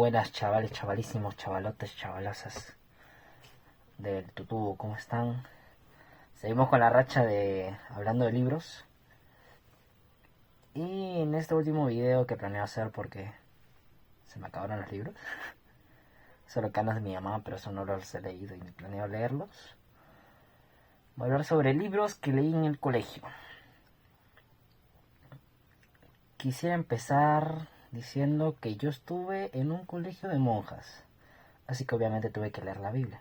Buenas chavales, chavalísimos, chavalotes, chavalazas del tutú, ¿cómo están? Seguimos con la racha de hablando de libros. Y en este último video que planeo hacer porque se me acabaron los libros. Solo canas de mi mamá, pero eso no los he leído y planeo leerlos. Voy a hablar sobre libros que leí en el colegio. Quisiera empezar diciendo que yo estuve en un colegio de monjas. Así que obviamente tuve que leer la Biblia.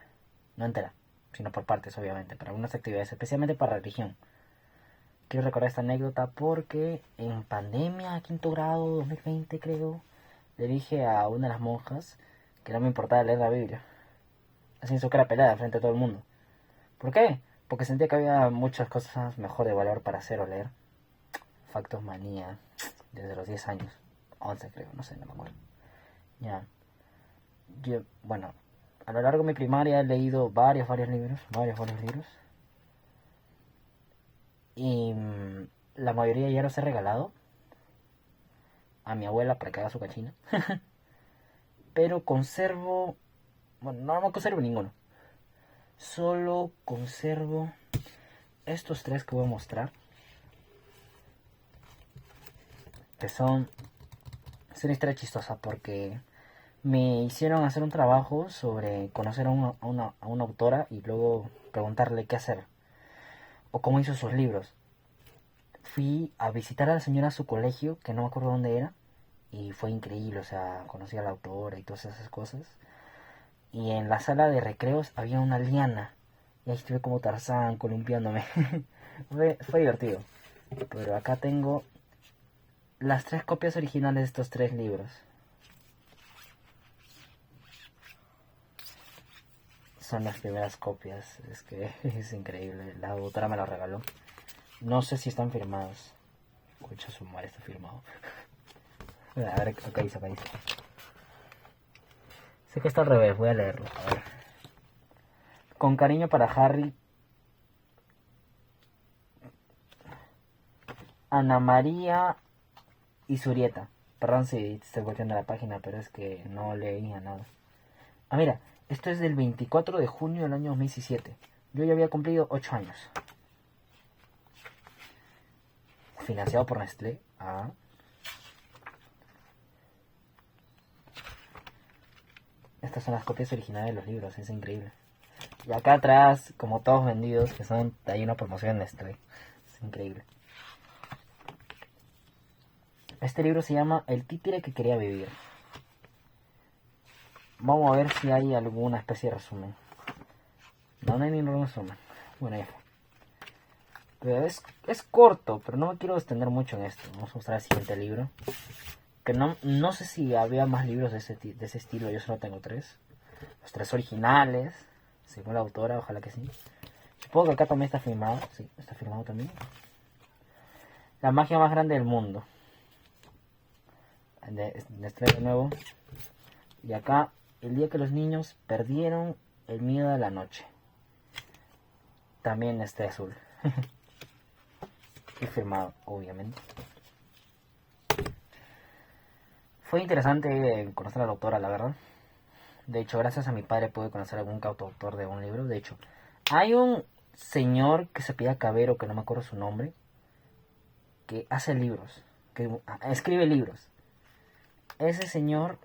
No entera, sino por partes obviamente, para algunas actividades, especialmente para religión. Quiero recordar esta anécdota porque en pandemia, quinto grado, 2020 creo, le dije a una de las monjas que no me importaba leer la Biblia. Así en su cara pelada frente a todo el mundo. ¿Por qué? Porque sentía que había muchas cosas mejor de valor para hacer o leer. Factos manía, desde los 10 años, 11 creo, no sé, no me acuerdo. Ya. Bueno, a lo largo de mi primaria he leído varios libros. Y la mayoría ya los he regalado a mi abuela para que haga su cachina. Pero conservo... Bueno, no conservo ninguno. Solo conservo estos tres que voy a mostrar. Que son... Es una historia chistosa porque me hicieron hacer un trabajo sobre conocer a una autora y luego preguntarle qué hacer o cómo hizo sus libros. Fui a visitar a la señora a su colegio, que no me acuerdo dónde era, y fue increíble, o sea, conocí a la autora y todas esas cosas. Y en la sala de recreos había una liana, y ahí estuve como Tarzán columpiándome. fue divertido. Pero acá tengo las 3 copias originales de estos 3 libros. Son las primeras copias, es que es increíble, la autora me lo regaló. No sé si están firmados. Escucha, su madre está firmado. A ver, acá dice. Sé que está al revés, voy a leerlo. A ver. Con cariño para Harry, Ana María y Surieta. Perdón si estoy volteando la página, pero es que no leía nada. Ah, mira, esto es del 24 de junio del año 2017. Yo ya había cumplido 8 años. Financiado por Nestlé. Ah. Estas son las copias originales de los libros, es increíble. Y acá atrás, como todos vendidos, que son, hay una promoción en Nestlé. Es increíble. Este libro se llama El títere que quería vivir. Vamos a ver si hay alguna especie de resumen. No hay ningún resumen. Bueno, ya. Pero es corto, pero no me quiero extender mucho en esto. Vamos a mostrar el siguiente libro. Que no sé si había más libros de ese estilo. Yo solo tengo 3. Los 3 originales, según la autora, ojalá que sí. Supongo que acá también está firmado. Sí, está firmado también. La magia más grande del mundo. De nuevo. Y acá, el día que los niños perdieron el miedo de la noche. También está azul. Y firmado, obviamente. Fue interesante conocer a la autora, la verdad. De hecho, gracias a mi padre pude conocer a algún coautor de un libro. De hecho, hay un señor que se pide Cabero, que no me acuerdo su nombre, que hace libros, que escribe libros. Ese señor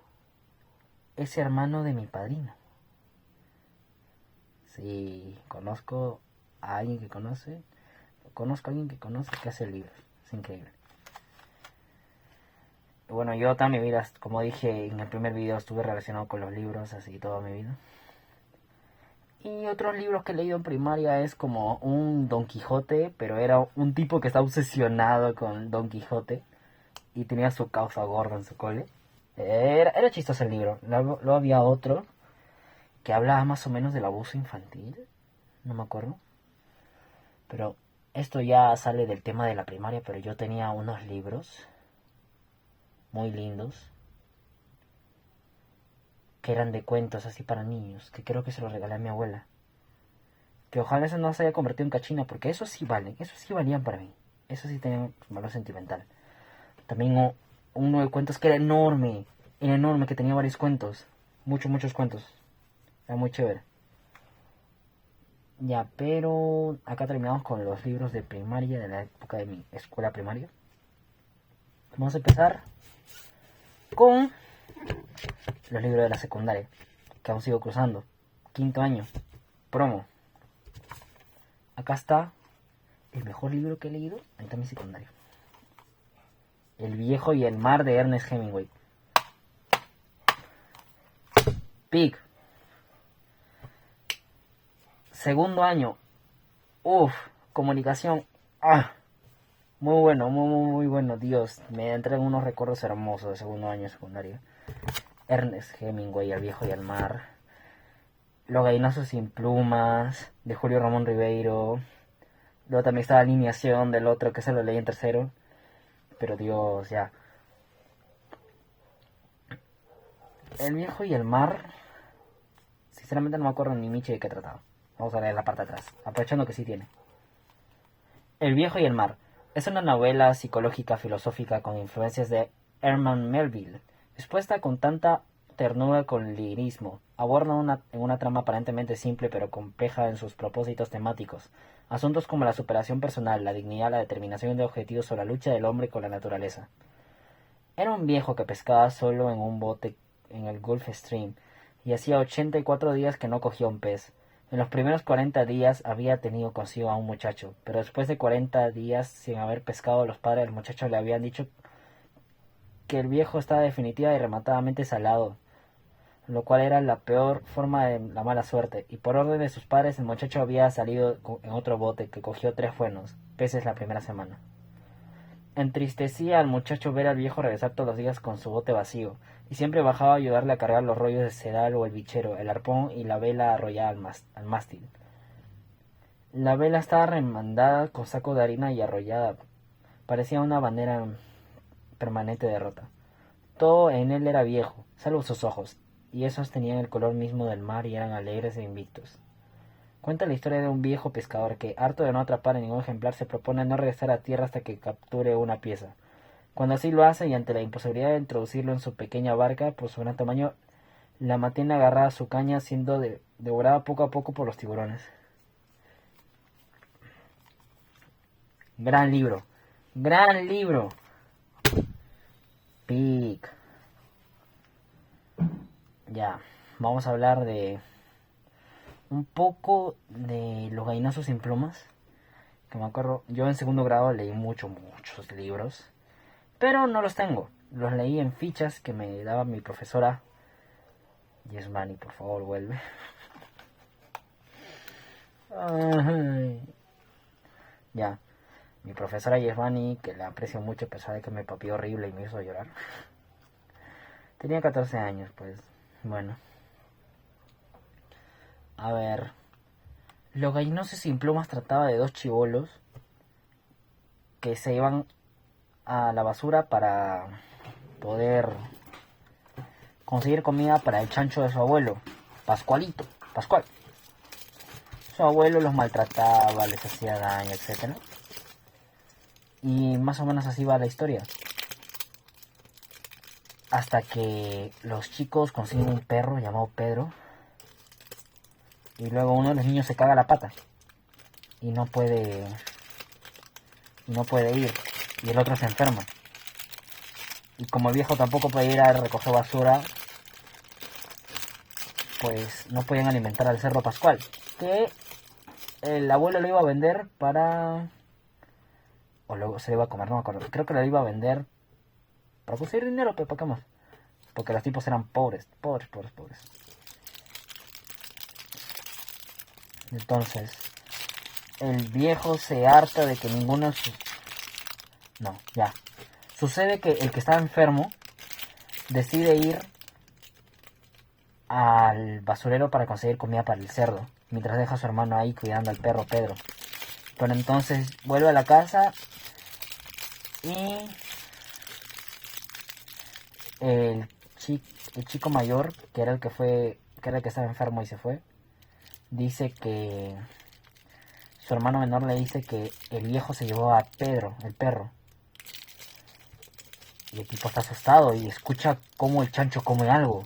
es hermano de mi padrino. Sí, conozco a alguien que conoce. Conozco a alguien que conoce que hace libros. Es increíble. Bueno, yo toda mi vida, como dije en el primer video, estuve relacionado con los libros, así toda mi vida. Y otros libros que he leído en primaria es como un Don Quijote, pero era un tipo que está obsesionado con Don Quijote y tenía su causa gorda en su cole. Era chistoso el libro. Luego había otro que hablaba más o menos del abuso infantil, no me acuerdo. Pero esto ya sale del tema de la primaria, pero yo tenía unos libros muy lindos que eran de cuentos así para niños, que creo que se los regalé a mi abuela. Que ojalá eso no se haya convertido en cachina, porque eso sí valían para mí. Eso sí tenían valor sentimental. También uno de cuentos que era enorme, Era enorme, que tenía varios cuentos. Muchos cuentos. Era muy chévere. Ya, pero acá terminamos con los libros de primaria, de la época de mi escuela primaria. Vamos a empezar con los libros de la secundaria, que aún sigo cruzando. Quinto año, promo. Acá está el mejor libro que he leído en toda mi secundaria. El viejo y el mar de Ernest Hemingway. Pig. Segundo año. Comunicación. Muy bueno, muy bueno. Dios, me entran unos recuerdos hermosos de segundo año de secundaria. Ernest Hemingway, El viejo y el mar. Los gallinazos sin plumas, de Julio Ramón Ribeiro. Luego también está la alineación del otro, que se lo leí en tercero. Pero Dios, ya. El viejo y el mar. Sinceramente no me acuerdo ni Michi de qué trataba. Vamos a leer la parte de atrás, aprovechando que sí tiene. El viejo y el mar. Es una novela psicológica filosófica con influencias de Herman Melville, expuesta con tanta ternura con lirismo. Aborda en una trama aparentemente simple pero compleja en sus propósitos temáticos. Asuntos como la superación personal, la dignidad, la determinación de objetivos o la lucha del hombre con la naturaleza. Era un viejo que pescaba solo en un bote en el Gulf Stream y hacía 84 días que no cogía un pez. En los primeros 40 días había tenido consigo a un muchacho, pero después de 40 días sin haber pescado, los padres del muchacho le habían dicho que el viejo estaba definitiva y rematadamente salado, lo cual era la peor forma de la mala suerte, y por orden de sus padres el muchacho había salido en otro bote que cogió 3 buenos peces la primera semana. Entristecía al muchacho ver al viejo regresar todos los días con su bote vacío, y siempre bajaba a ayudarle a cargar los rollos de sedal o el bichero, el arpón y la vela arrollada al mástil. La vela estaba remandada con saco de harina y arrollada. Parecía una bandera permanente derrota. Todo en él era viejo, salvo sus ojos, y esos tenían el color mismo del mar y eran alegres e invictos. Cuenta la historia de un viejo pescador que, harto de no atrapar a ningún ejemplar, se propone no regresar a tierra hasta que capture una pieza. Cuando así lo hace y ante la imposibilidad de introducirlo en su pequeña barca por su gran tamaño, la mantiene agarrada a su caña siendo devorada poco a poco por los tiburones. Gran libro. Gran libro. Pig. Ya, vamos a hablar de un poco de Los gallinazos sin plumas. Que me acuerdo, yo en segundo grado leí muchos libros, pero no los tengo. Los leí en fichas que me daba mi profesora. Yesmani, por favor, vuelve. Ay. Ya, mi profesora Yesmani, que la aprecio mucho a pesar de que me papió horrible y me hizo llorar. Tenía 14 años, pues, bueno. A ver, Los gallinazos sin plumas trataba de 2 chibolos que se iban a la basura para poder conseguir comida para el chancho de su abuelo, Pascual. Su abuelo los maltrataba, les hacía daño, etc. Y más o menos así va la historia. Hasta que los chicos consiguen un perro llamado Pedro. Y luego uno de los niños se caga la pata. Y no puede ir. Y el otro se enferma. Y como el viejo tampoco puede ir a recoger basura, pues no pueden alimentar al cerdo Pascual. Que el abuelo lo iba a vender para... o luego se lo iba a comer, no me acuerdo. Creo que lo iba a vender para conseguir dinero, pero ¿para qué más? Porque los tipos eran pobres. Entonces, el viejo se harta de que ninguno de sus... No, ya. Sucede que el que estaba enfermo decide ir al basurero para conseguir comida para el cerdo, mientras deja a su hermano ahí cuidando al perro Pedro. Pero entonces vuelve a la casa y el chico mayor, que era el que estaba enfermo y se fue, dice que su hermano menor le dice que el viejo se llevó a Pedro, el perro. Y el tipo está asustado y escucha cómo el chancho come algo.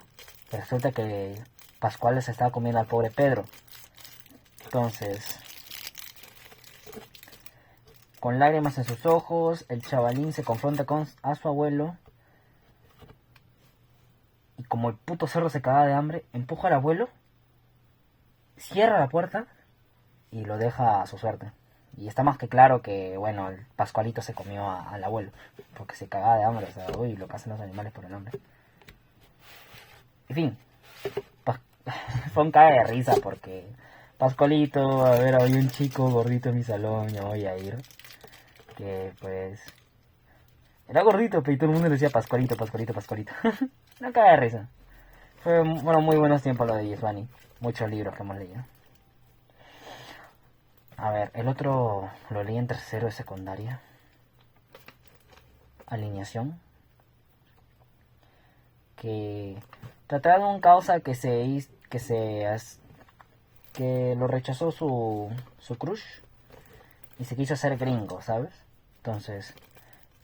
Y resulta que Pascual se estaba comiendo al pobre Pedro. Entonces, con lágrimas en sus ojos, el chavalín se confronta a su abuelo. Y como el puto cerdo se cagaba de hambre, empuja al abuelo, cierra la puerta y lo deja a su suerte. Y está más que claro que, bueno, el Pascualito se comió al abuelo, porque se cagaba de hambre, o sea, uy, lo que hacen los animales por el hambre. En fin, fue un cague de risa porque Pascualito, a ver, había un chico gordito en mi salón, yo voy a ir, que pues era gordito, pero todo el mundo le decía Pascualito, Pascualito, Pascualito. Una caga de risa. Fueron muy buenos tiempos lo de Giovanni, muchos libros que hemos leído. A ver, el otro lo leí en tercero de secundaria. Alineación. Que trataba de un causa que lo rechazó su crush y se quiso hacer gringo, ¿sabes? Entonces,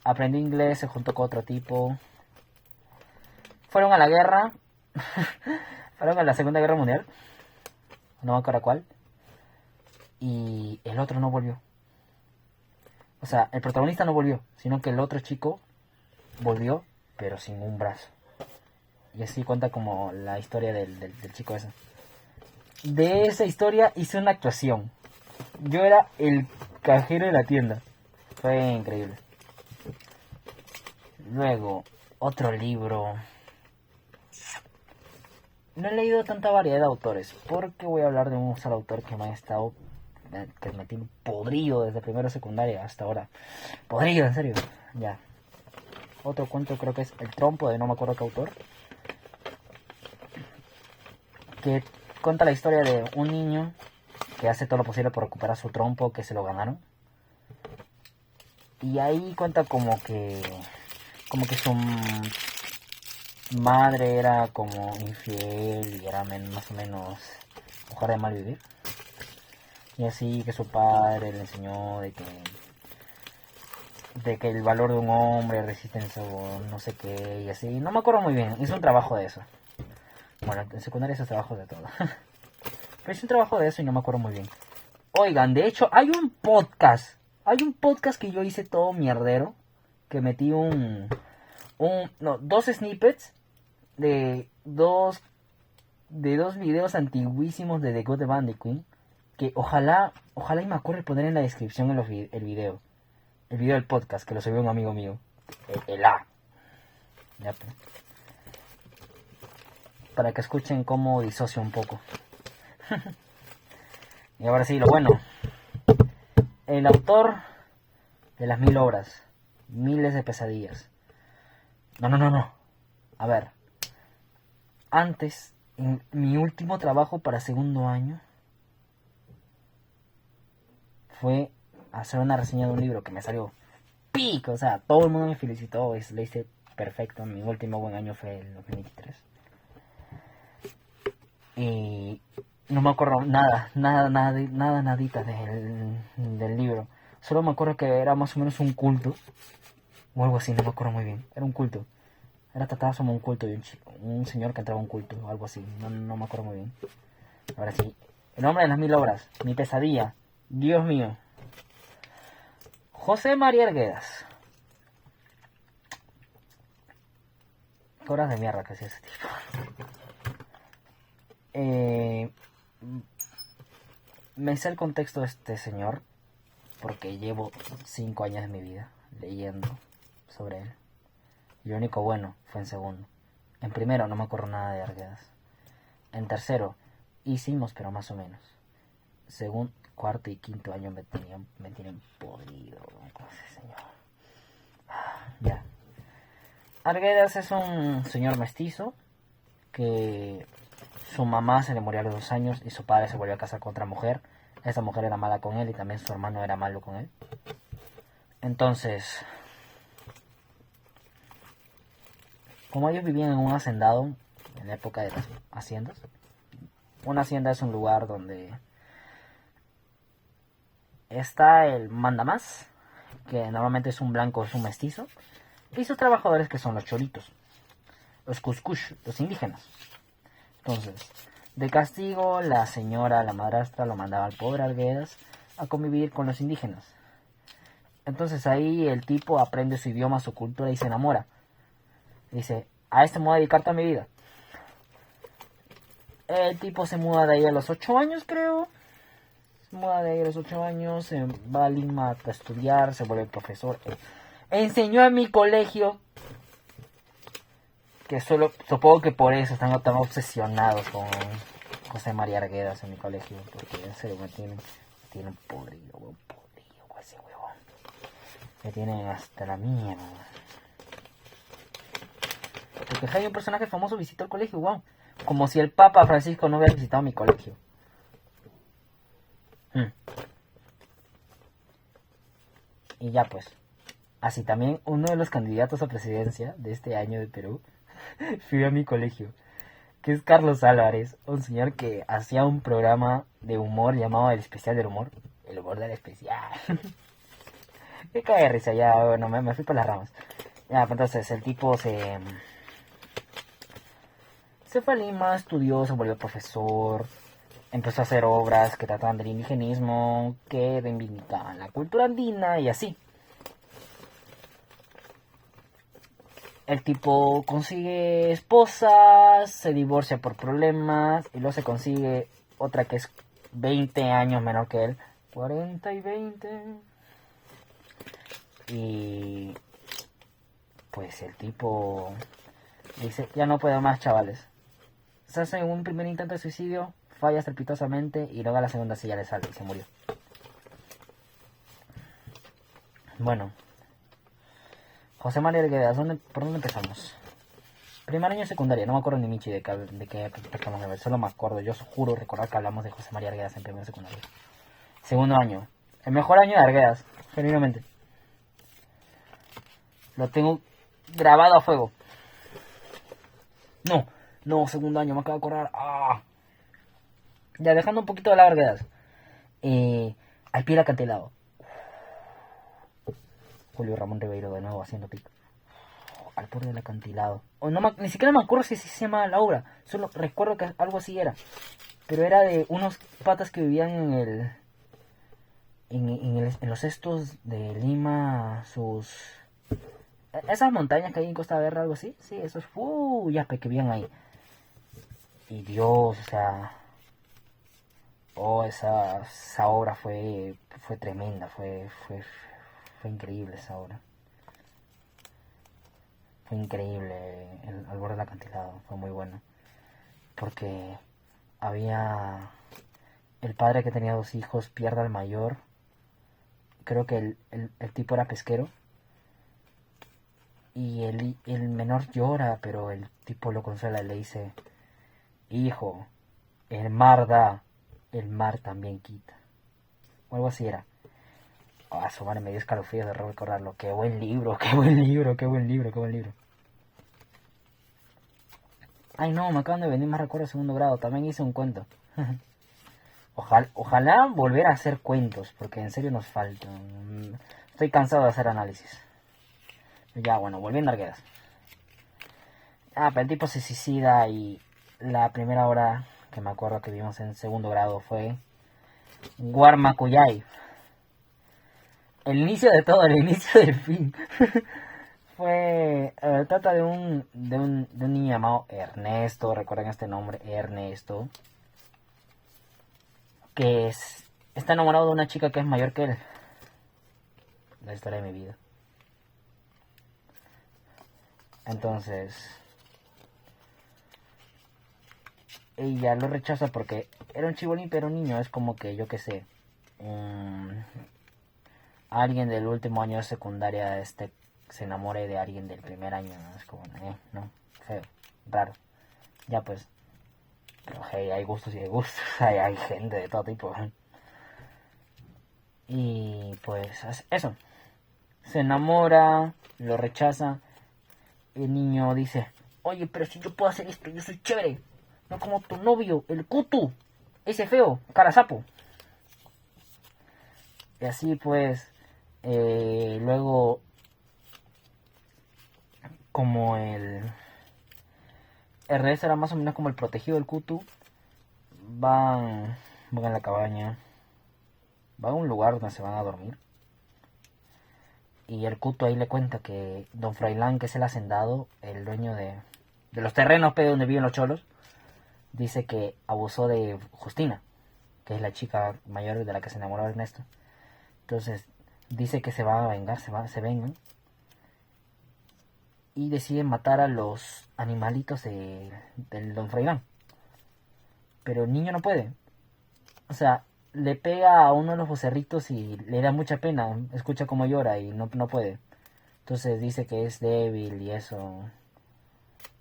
aprendió inglés, se juntó con otro tipo. Fueron a la guerra. Fueron a la Segunda Guerra Mundial. No me acuerdo cuál. Y el otro no volvió. O sea, el protagonista no volvió, sino que el otro chico volvió, pero sin un brazo. Y así cuenta como la historia del chico ese. De esa historia hice una actuación. Yo era el cajero de la tienda. Fue increíble. Luego, otro libro. No he leído tanta variedad de autores, porque voy a hablar de un solo autor que me ha estado, que me tiene podrido desde primero de secundaria hasta ahora. Podrido, en serio. Ya. Otro cuento creo que es El Trompo, de no me acuerdo qué autor. Que cuenta la historia de un niño que hace todo lo posible por recuperar su trompo, que se lo ganaron. Y ahí cuenta como que su madre era como infiel y era más o menos mujer de mal vivir. Y así que su padre le enseñó de que el valor de un hombre resiste en su no sé qué y así. No me acuerdo muy bien, hice un trabajo de eso. Bueno, en secundaria hice trabajos de todo. Pero hice un trabajo de eso y no me acuerdo muy bien. Oigan, de hecho hay un podcast que yo hice todo mierdero, que metí dos snippets de dos videos antiguísimos de The Good Bandicoot, que ojalá y me acuerde poner en la descripción el video del podcast, que lo subió un amigo mío, el A, ya, pues. Para que escuchen cómo disocio un poco. Y ahora sí, lo bueno. El autor de las 1000 obras, miles de pesadillas. No. A ver. Antes, en mi último trabajo para segundo año, fue hacer una reseña de un libro que me salió pico. O sea, todo el mundo me felicitó. Lo hice perfecto. Mi último buen año fue el 2023. Y no me acuerdo nadita del libro. Solo me acuerdo que era más o menos un culto. O algo así, no me acuerdo muy bien. Era un culto. Era tratado como un culto de un señor que entraba a un culto o algo así. No me acuerdo muy bien. Ahora sí. El nombre de las 1000 obras. Mi pesadilla. Dios mío. José María Arguedas. Qué horas de mierda que hacía ese tipo. Me sé el contexto de este señor porque llevo 5 años de mi vida leyendo sobre él. Y lo único bueno fue en segundo. En primero no me acuerdo nada de Arguedas. En tercero hicimos, pero más o menos. Segundo, cuarto y quinto año me tienen podrido con ese señor. Ya. Arguedas es un señor mestizo que su mamá se le murió a los 2 años y su padre se volvió a casar con otra mujer. Esa mujer era mala con él y también su hermano era malo con él. Entonces, como ellos vivían en un hacendado en la época de las haciendas, una hacienda es un lugar donde está el mandamás, que normalmente es un blanco, es un mestizo, y sus trabajadores, que son los cholitos, los cuscush, los indígenas. Entonces, de castigo, la señora, la madrastra, lo mandaba al pobre Arguedas a convivir con los indígenas. Entonces ahí el tipo aprende su idioma, su cultura y se enamora. Dice, a este me voy a dedicar toda mi vida. El tipo se muda de ahí a los 8 años, creo. Se muda de ahí a los 8 años, se va a Lima a estudiar, se vuelve profesor. Enseñó en mi colegio, que solo, supongo que por eso están tan obsesionados con José María Arguedas en mi colegio, porque en serio me tienen podrido, con ese huevón. Me tienen hasta la mierda. Porque hay un personaje famoso visitó el colegio, wow. Como si el Papa Francisco no hubiera visitado mi colegio. Y ya pues. Así también uno de los candidatos a presidencia de este año de Perú fui a mi colegio, que es Carlos Álvarez, un señor que hacía un programa de humor llamado El Especial del Humor. El humor del especial. Me cae de risa, ya, bueno, me fui por las ramas. Ya, pues entonces el tipo se fue a Lima, estudió, se volvió profesor, empezó a hacer obras que trataban del indigenismo, que reivindicaban la cultura andina y así. El tipo consigue esposas, se divorcia por problemas y luego se consigue otra que es 20 años menor que él. 40 y 20. Y pues el tipo dice, ya no puedo más, chavales. Se hace un primer intento de suicidio, falla estrepitosamente y luego a la segunda sí ya le sale y se murió. Bueno, José María Arguedas, ¿por dónde empezamos? Primer año de secundaria, no me acuerdo ni Michi de qué empezamos a ver, solo me acuerdo, yo juro recordar que hablamos de José María Arguedas en primer secundaria. Segundo año, el mejor año de Arguedas, genuinamente. Lo tengo grabado a fuego. No, segundo año, me acabo de acordar. Ya dejando un poquito de la Arguedas. Al pie del acantilado. Julio Ramón Ribeiro de nuevo haciendo pico. Al borde del acantilado. Ni siquiera me acuerdo si se llama la obra. Solo recuerdo que algo así era. Pero era de unos patas que vivían en los estos de Lima. Esas montañas que hay en Costa Verde, algo así. Sí, esos. Ya que vivían ahí. Y Dios, o sea. Esa obra fue tremenda. Fue increíble esa obra. Fue increíble al borde del acantilado, fue muy bueno. Porque había el padre que tenía 2 hijos, pierde al mayor. Creo que el tipo era pesquero. Y el menor llora, pero el tipo lo consuela y le dice, hijo, el mar da, el mar también quita. O algo así era. Su madre me dio escalofríos de recordarlo. Qué buen libro, qué buen libro, qué buen libro, qué buen libro. Ay no, me acaban de venir más recuerdos de segundo grado. También hice un cuento. Ojalá volver a hacer cuentos, porque en serio nos faltan. Estoy cansado de hacer análisis. Ya, bueno, volviendo a Arguedas. Pero el tipo se suicida y la primera hora que me acuerdo que vimos en segundo grado fue Guarmacuyay. El inicio de todo, el inicio del fin. Trata de un niño llamado Ernesto, recuerden este nombre, Ernesto, que está enamorado de una chica que es mayor que él. La historia de mi vida. Entonces, ella lo rechaza porque era un chibolín, pero un niño, es como que, yo qué sé, alguien del último año de secundaria se enamore de alguien del primer año, ¿no? Es como, no, feo, raro. Ya pues, pero hey, hay gustos y hay gustos, hay gente de todo tipo. Y pues eso, se enamora, lo rechaza, el niño dice, oye, pero si yo puedo hacer esto, yo soy chévere, no como tu novio, el Kutu, ese feo, cara sapo. Y así pues, luego como el resto era más o menos como el protegido del Kutu, van a la cabaña, van a un lugar donde se van a dormir. Y el Kutu ahí le cuenta que Don Froilán, que es el hacendado, el dueño de los terrenos donde viven los cholos, dice que abusó de Justina, que es la chica mayor de la que se enamoró Ernesto. Entonces dice que se va a vengar, se vengan. Y deciden matar a los animalitos del Don Froilán. Pero el niño no puede. O sea, le pega a uno de los vocerritos y le da mucha pena. Escucha cómo llora y no puede. Entonces dice que es débil y eso.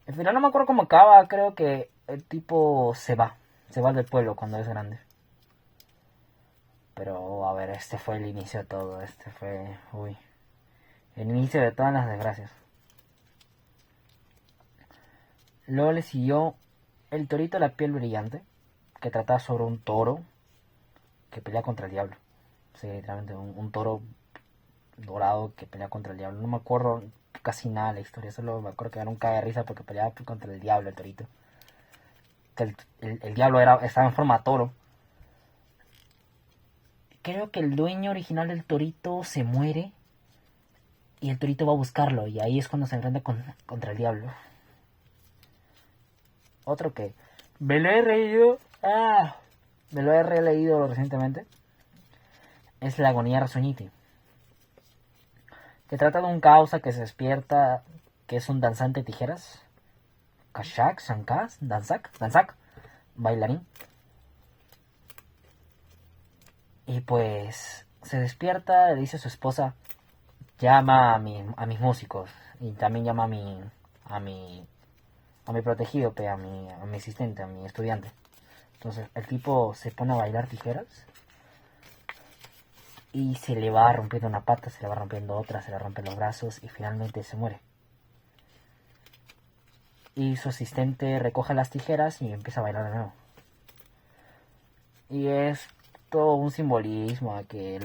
Al final no me acuerdo cómo acaba. Creo que el tipo se va. Se va del pueblo cuando es grande. Pero a ver, este fue el inicio de todo. Este fue... Uy. El inicio de todas las desgracias. Luego le siguió El Torito de la Piel Brillante, que trataba sobre un toro que pelea contra el diablo. Sí, literalmente un toro dorado que pelea contra el diablo. No me acuerdo casi nada de la historia, solo me acuerdo que era un caga de risa porque peleaba contra el diablo, el torito. Que el diablo estaba en forma de toro. Creo que el dueño original del torito se muere y el torito va a buscarlo y ahí es cuando se enfrenta contra el diablo. Otro que me lo he reído, me lo he releído recientemente, es La Agonía Rasuñiti, que trata de un causa que se despierta, que es un danzante de tijeras, Kashak, Shankas, Danzak, bailarín. Y pues se despierta, le dice a su esposa, llama a mis músicos y también llama a mi protegido, a mi asistente, a mi estudiante. Entonces el tipo se pone a bailar tijeras y se le va rompiendo una pata, se le va rompiendo otra, se le rompen los brazos y finalmente se muere. Y su asistente recoge las tijeras y empieza a bailar de nuevo. Y es todo un simbolismo a que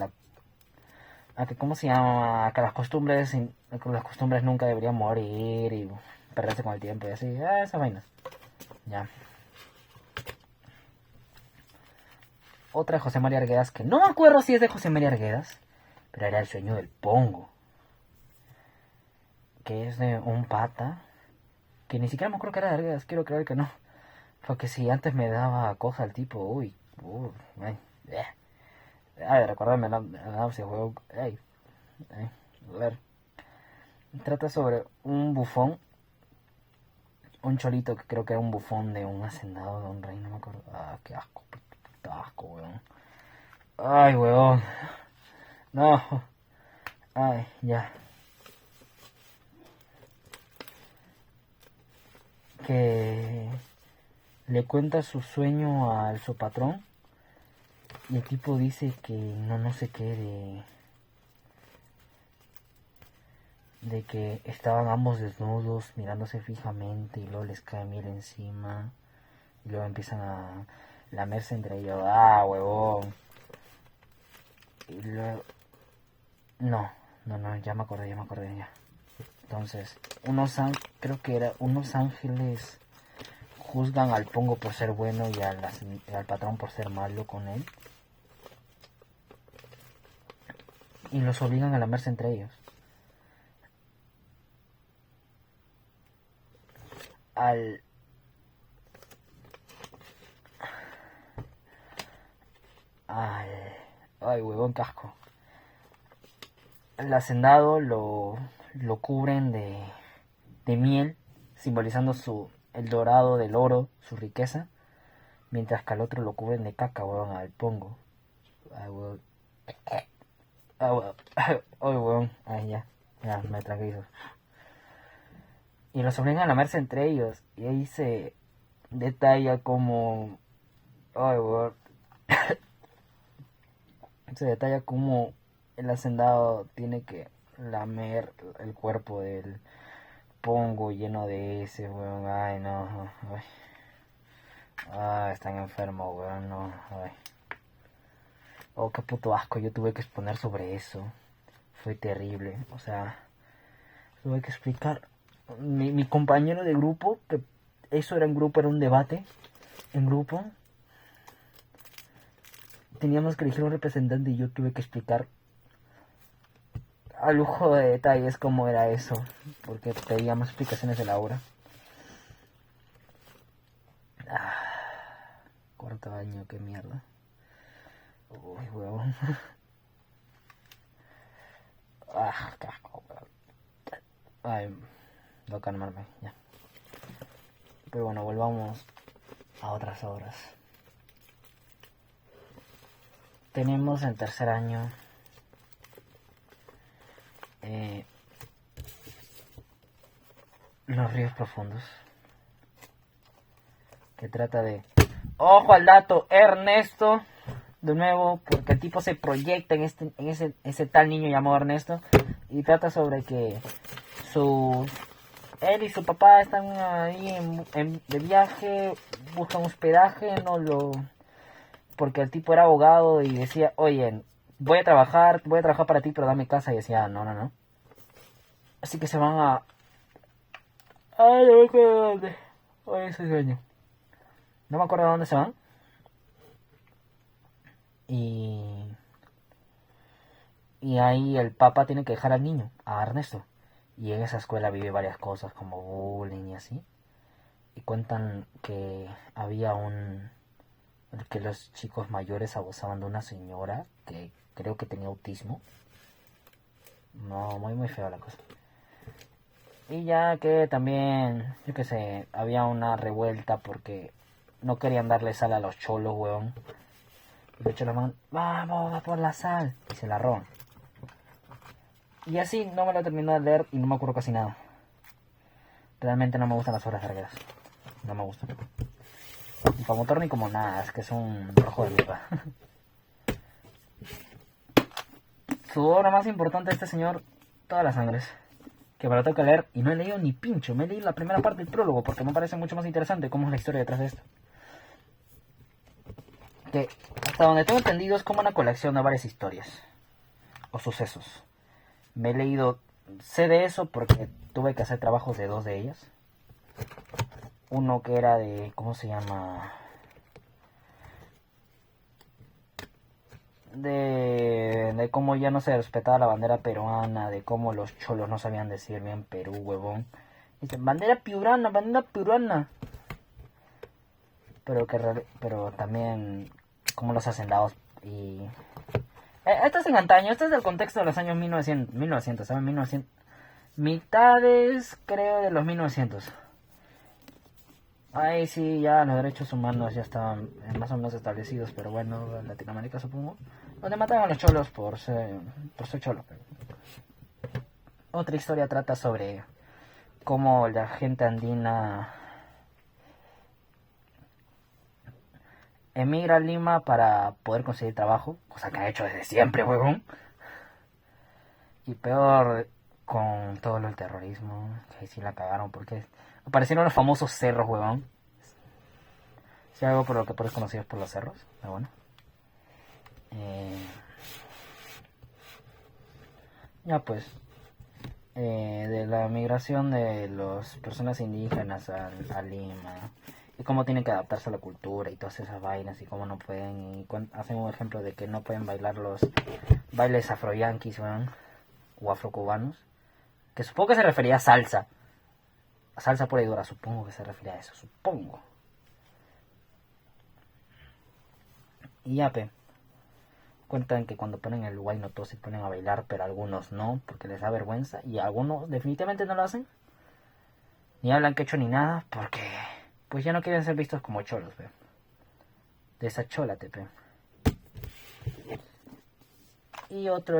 ¿cómo se llama? A que las costumbres nunca deberían morir y perderse con el tiempo y así, esas vainas. Ya. Otra de José María Arguedas, que no me acuerdo si es de José María Arguedas, pero era El Sueño del Pongo, que es de un pata, que ni siquiera me acuerdo que era de Arguedas, quiero creer que no, porque si antes me daba cosa al tipo, recordarme si juego, a ver, trata sobre un bufón, un cholito que creo que era un bufón de un hacendado, de un rey, no me acuerdo, qué asco, puta asco, weón. Ay, weón. No. Ay, ya. Que le cuenta su sueño a su patrón y el tipo dice que no sé qué de que estaban ambos desnudos mirándose fijamente y luego les cae miel encima y luego empiezan a lamerse entre ellos. Huevón. Y luego... No, ya me acordé ya. Entonces, creo que era unos ángeles juzgan al Pongo por ser bueno y al patrón por ser malo con él. Y los obligan a lamerse entre ellos. Ay, huevón, casco. El hacendado lo cubren de miel, simbolizando el dorado del oro, su riqueza, mientras que al otro lo cubren de caca, huevón, al Pongo. Ay, huevón. Ay, huevón. Ya, me tranquilizo. Y los obligan a lamerse entre ellos, y ahí se detalla como... Ay, huevón. Se detalla como el hacendado tiene que lamer el cuerpo del Pongo lleno de ese, weón. Ay, no. Están enfermos, weón. No. Ay. Oh, qué puto asco. Yo tuve que exponer sobre eso. Fue terrible. O sea, tuve que explicar mi compañero de grupo, que eso era en grupo, era un debate en grupo, teníamos que elegir un representante y yo tuve que explicar a lujo de detalles cómo era eso, porque pedíamos explicaciones de la obra. Cuarto año, qué mierda. Uy, huevón. Qué asco, huevón. Ay, voy a calmarme, ya. Pero bueno, volvamos a otras obras. Tenemos en tercer año Los ríos profundos, que trata de... Ojo al dato, Ernesto, de nuevo, porque el tipo se proyecta en ese tal niño llamado Ernesto, y trata sobre que él y su papá están ahí de viaje, buscan hospedaje, porque el tipo era abogado y decía, oye, voy a trabajar para ti, pero dame casa, y decía, no. Así que se van a... Ay, no me acuerdo de dónde. Oye, ese sueño. No me acuerdo de dónde se van. Y ahí el papá tiene que dejar al niño, a Ernesto. Y en esa escuela vive varias cosas como bullying y así. Y cuentan que había que los chicos mayores abusaban de una señora que creo que tenía autismo. No, muy fea la cosa. Y ya que también, yo qué sé, había una revuelta porque no querían darle sal a los cholos, weón. Y los cholos van, vamos, va por la sal. Y se la roban. Y así no me lo terminé de leer y no me acuerdo casi nada. Realmente no me gustan las obras largas. No me gustan. Y para motor ni como nada, es que es un rojo de mierda. Su obra más importante de este señor, Todas las sangres, que me lo tengo que leer y no he leído ni pincho. Me he leído la primera parte del prólogo porque me parece mucho más interesante cómo es la historia detrás de esto. Que hasta donde tengo entendido es como una colección de varias historias o sucesos. Me he leído, sé de eso porque tuve que hacer trabajos de dos de ellas. Uno que era de, ¿cómo se llama? De cómo ya no se respetaba la bandera peruana, de cómo los cholos no sabían decir bien Perú, huevón. Dicen, bandera piurana, bandera piurana. Pero también como los hacendados y... esto es en antaño, esto es del contexto de los años 1900, ¿saben? 1900, mitades, creo, de los 1900. Ahí sí, ya los derechos humanos ya estaban más o menos establecidos, pero bueno, en Latinoamérica supongo. Donde mataban a los cholos por ser cholo. Otra historia trata sobre cómo la gente andina emigra a Lima para poder conseguir trabajo, cosa que ha hecho desde siempre, huevón. Y peor con todo lo del terrorismo, que sí la cagaron porque aparecieron los famosos cerros, huevón. Si algo por lo que puedes conocidos por los cerros, pero bueno. Ya pues, de la migración de las personas indígenas a Lima y cómo tienen que adaptarse a la cultura y todas esas vainas y cómo no pueden, y hacen un ejemplo de que no pueden bailar los bailes afroyanquis, ¿verdad? O afrocubanos, que supongo que se refería a salsa pura y dura, supongo que se refería a eso, supongo. Y ya cuentan que cuando ponen el huayno todos se ponen a bailar, pero algunos no, porque les da vergüenza, y algunos definitivamente no lo hacen, ni hablan quechua ni nada, porque pues ya no quieren ser vistos como cholos, pe. Desachólate, pe. Y otro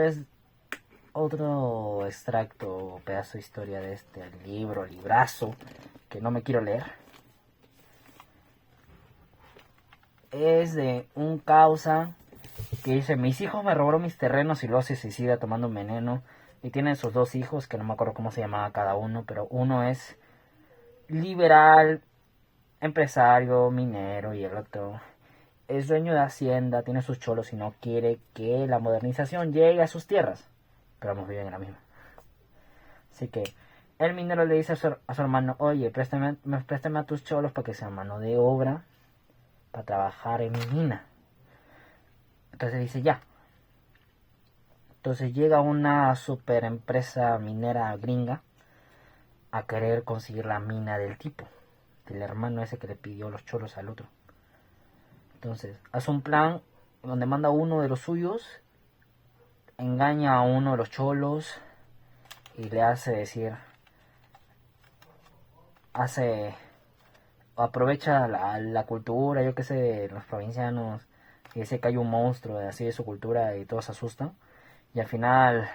extracto, pedazo de historia de este librazo, que no me quiero leer. Es de un causa que dice, mis hijos me robaron mis terrenos y luego se suicida tomando un veneno. Y tiene sus dos hijos, que no me acuerdo cómo se llamaba cada uno, pero uno es liberal, empresario, minero, y el otro es dueño de hacienda, tiene sus cholos y no quiere que la modernización llegue a sus tierras. Pero ambos viven en la misma. Así que el minero le dice a su hermano, oye, préstame a tus cholos para que sean mano de obra para trabajar en mi mina. Entonces dice, ya. Entonces llega una super empresa minera gringa a querer conseguir la mina del tipo, del hermano ese que le pidió los cholos al otro. Entonces hace un plan donde manda a uno de los suyos, engaña a uno de los cholos y le hace decir, aprovecha la cultura, yo qué sé, de los provincianos, y dice que hay un monstruo de así de su cultura y todos se asustan. Y al final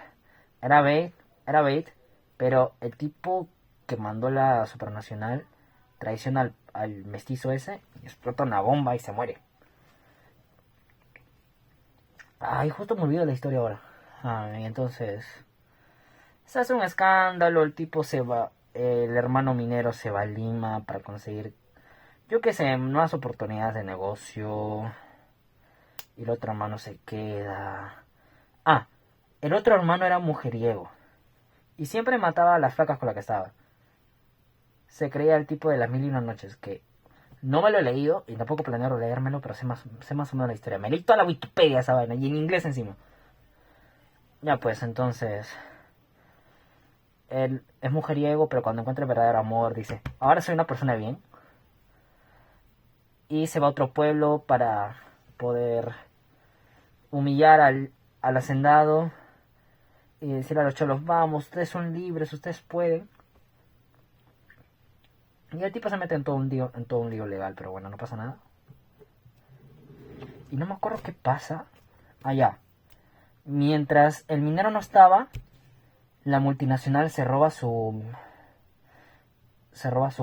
era bait, pero el tipo que mandó la supranacional traiciona al mestizo ese y explota una bomba y se muere. Ay, justo me olvido la historia ahora. Y entonces se hace un escándalo, el tipo se va, el hermano minero se va a Lima para conseguir, yo qué sé, nuevas oportunidades de negocio. Y el otro hermano se queda. El otro hermano era mujeriego y siempre mataba a las flacas con las que estaba. Se creía el tipo de las 1001 noches, que no me lo he leído y tampoco planeo leérmelo, pero sé más o menos la historia. Me leí toda la Wikipedia esa vaina y en inglés encima. Ya pues, entonces él es mujeriego, pero cuando encuentra el verdadero amor dice, ahora soy una persona de bien. Y se va a otro pueblo para poder humillar al hacendado y decirle a los cholos, vamos, ustedes son libres, ustedes pueden. Y el tipo se mete en todo un lío legal, pero bueno, no pasa nada. Y no me acuerdo qué pasa. Allá. Mientras el minero no estaba, la multinacional se roba su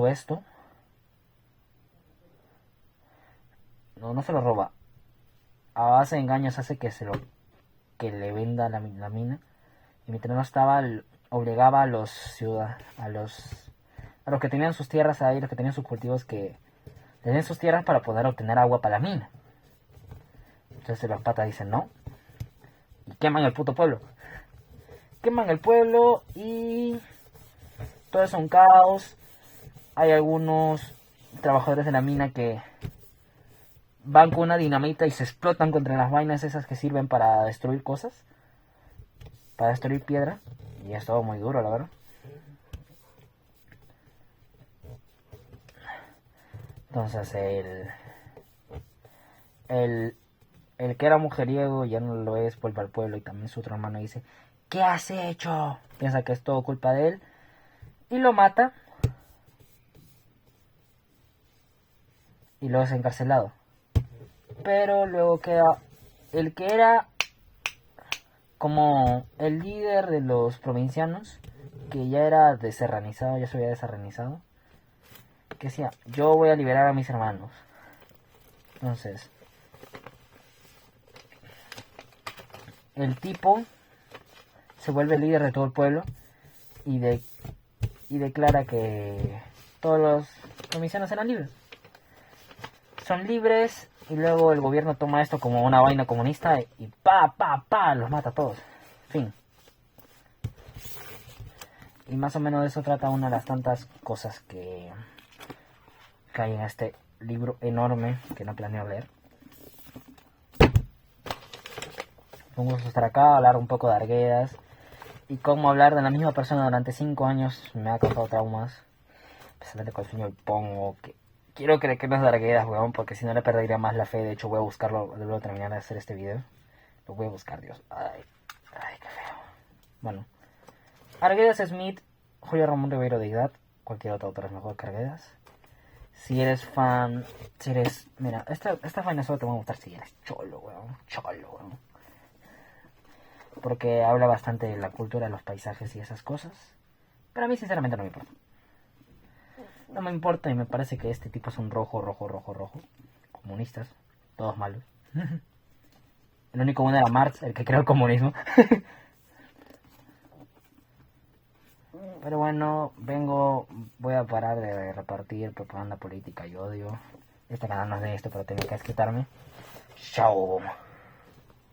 esto. No se lo roba. A base de engaños hace que le venda la mina. Y mientras no estaba, obligaba a los que tenían sus tierras ahí, los que tenían sus cultivos, que tenían sus tierras para poder obtener agua para la mina. Entonces los patas dicen no. Y queman el puto pueblo. Queman el pueblo y todo es un caos. Hay algunos trabajadores de la mina que van con una dinamita y se explotan contra las vainas esas que sirven para destruir cosas. Para destruir piedra. Y es todo muy duro, la verdad. Entonces el que era mujeriego ya no lo es, vuelve al pueblo y también su otro hermano dice, ¿qué has hecho? Piensa que es todo culpa de él y lo mata y luego es encarcelado. Pero luego queda el que era como el líder de los provincianos, que ya era deserranizado, ya se había deserranizado, que decía, yo voy a liberar a mis hermanos. Entonces el tipo se vuelve líder de todo el pueblo y declara que todos los provincianos eran libres. Son libres y luego el gobierno toma esto como una vaina comunista y los mata a todos. Fin. Y más o menos de eso trata una de las tantas cosas que hay en este libro enorme que no planeo leer. Un gusto estar acá, hablar un poco de Arguedas y cómo hablar de la misma persona durante 5 años me ha causado traumas, especialmente con el sueño del Pongo, que quiero creer que no es de Arguedas, weón, porque si no le perdería más la fe. De hecho voy a buscarlo, luego de terminar de hacer este video, lo voy a buscar, Dios, ay, qué feo. Bueno, Arguedas Smith, Julio Ramón Ribeiro Deidad, cualquier otro autor es mejor que Arguedas. Si eres fan, mira, esta vaina solo te va a gustar si eres cholo, weón. Porque habla bastante de la cultura, de los paisajes y esas cosas. Pero a mí sinceramente no me importa. No me importa y me parece que este tipo es un rojo. Comunistas, todos malos. El único bueno era Marx, el que creó el comunismo. Pero bueno, voy a parar de repartir propaganda política y odio. Este canal no es de esto, pero tengo que desquitarme. Chao.